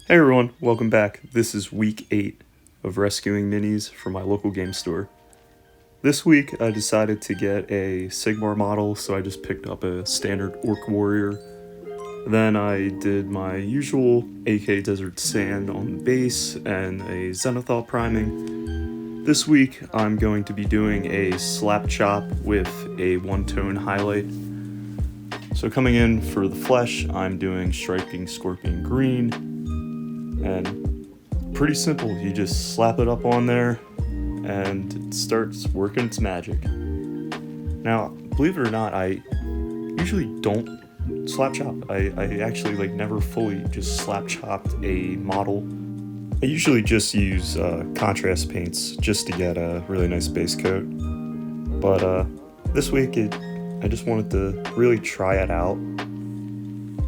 Hey everyone, welcome back. This is week 8 of rescuing minis from my local game store. This week I decided to get a Sigmar model, so I just picked up a standard Orc Warrior. Then I did my usual AK Desert Sand on the base and a Zenithal priming. This week I'm going to be doing a Slap Chop with a one-tone highlight. So coming in for the flesh, I'm doing Striking Scorpion Green. And pretty simple, you just slap it up on there and it starts working its magic. Now, believe it or not, I usually don't slap chop. I actually never fully just slap chopped a model. I usually just use contrast paints just to get a really nice base coat. But this week I just wanted to really try it out.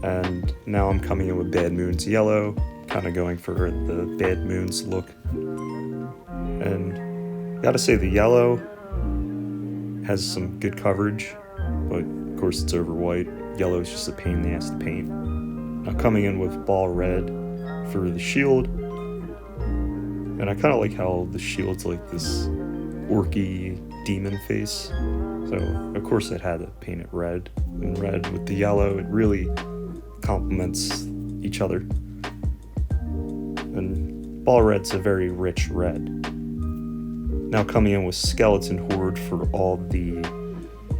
And now I'm coming in with Bad Moon's yellow, kind of going for the Bad Moon's look. And gotta say, the yellow has some good coverage, but of course it's over white. Yellow is just a pain in the ass to paint. Now coming in with Ball Red for the shield, and I kind of like how the shield's like this orky demon face. So of course it had to paint it red, and red with the yellow, it really complements each other. And Ball Red's a very rich red. Now coming in with Skeleton Horde for all the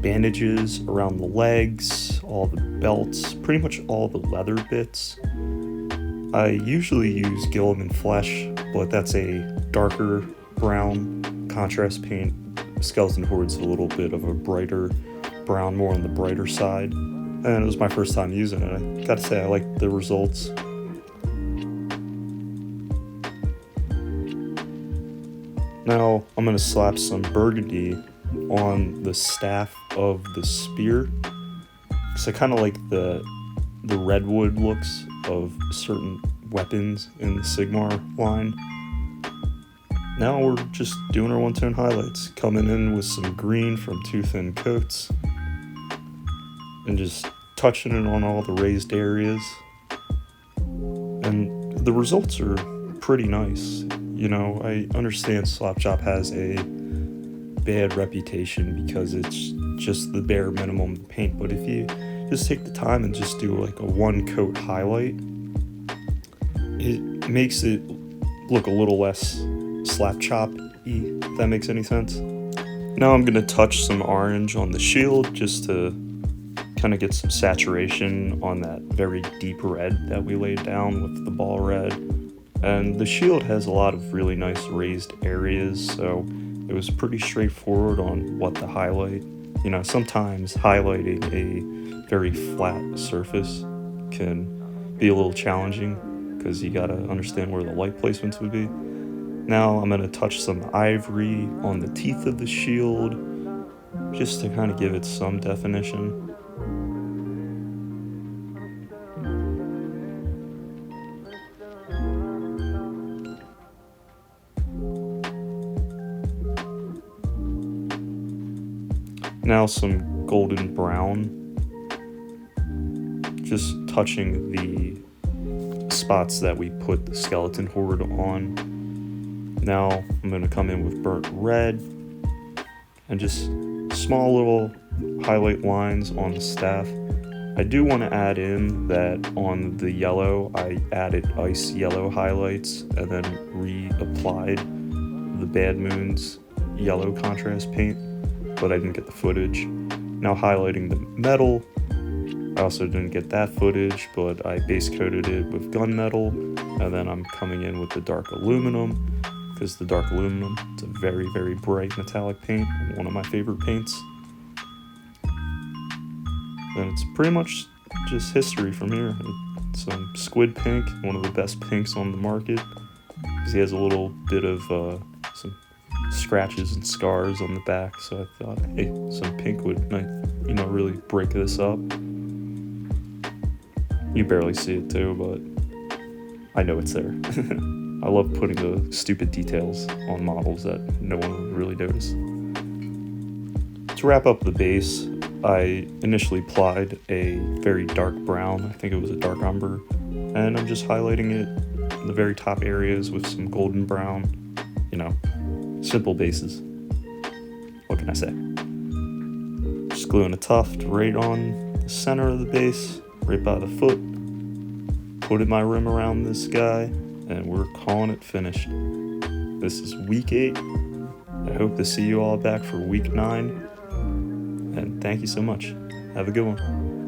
bandages around the legs, all the belts, pretty much all the leather bits. I usually use Gilliman Flesh, but that's a darker brown contrast paint. Skeleton Horde's a little bit of a brighter brown, more on the brighter side. And it was my first time using it. I gotta say, I like the results. Now I'm going to slap some burgundy on the staff of the spear, because I kind of like the redwood looks of certain weapons in the Sigmar line. Now we're just doing our one-tone highlights, coming in with some green from Tooth and Coats, and just touching it on all the raised areas. And the results are pretty nice. You know, I understand Slap Chop has a bad reputation because it's just the bare minimum paint, but if you just take the time and just do like a one coat highlight, it makes it look a little less slap chop-y, if that makes any sense. Now I'm going to touch some orange on the shield just to kind of get some saturation on that very deep red that we laid down with the Ball Red. And the shield has a lot of really nice raised areas, so it was pretty straightforward on what to highlight. You know, sometimes highlighting a very flat surface can be a little challenging because you gotta understand where the light placements would be. Now I'm gonna touch some ivory on the teeth of the shield just to kind of give it some definition. Now some golden brown, just touching the spots that we put the Skeleton Horde on. Now I'm going to come in with burnt red and just small little highlight lines on the staff. I do want to add in that on the yellow, I added ice yellow highlights and then reapplied the Bad Moon's yellow contrast paint, but I didn't get the footage. Now highlighting the metal, I also didn't get that footage, but I base coated it with gunmetal, and then I'm coming in with the dark aluminum, because the dark aluminum, it's a very, very bright metallic paint, one of my favorite paints. And it's pretty much just history from here. Some squid pink, one of the best pinks on the market, because he has a little bit of some scratches and scars on the back, so I thought, hey, some pink would, really break this up. You barely see it too, but I know it's there. I love putting the stupid details on models that no one would really notice. To wrap up the base, I initially applied a very dark brown, I think it was a dark umber, And I'm just highlighting it in the very top areas with some golden brown, simple bases. What can I say? Just gluing a tuft right on the center of the base, right by the foot. Putting my rim around this guy, and we're calling it finished. This is week 8. I hope to see you all back for week 9. And thank you so much. Have a good one.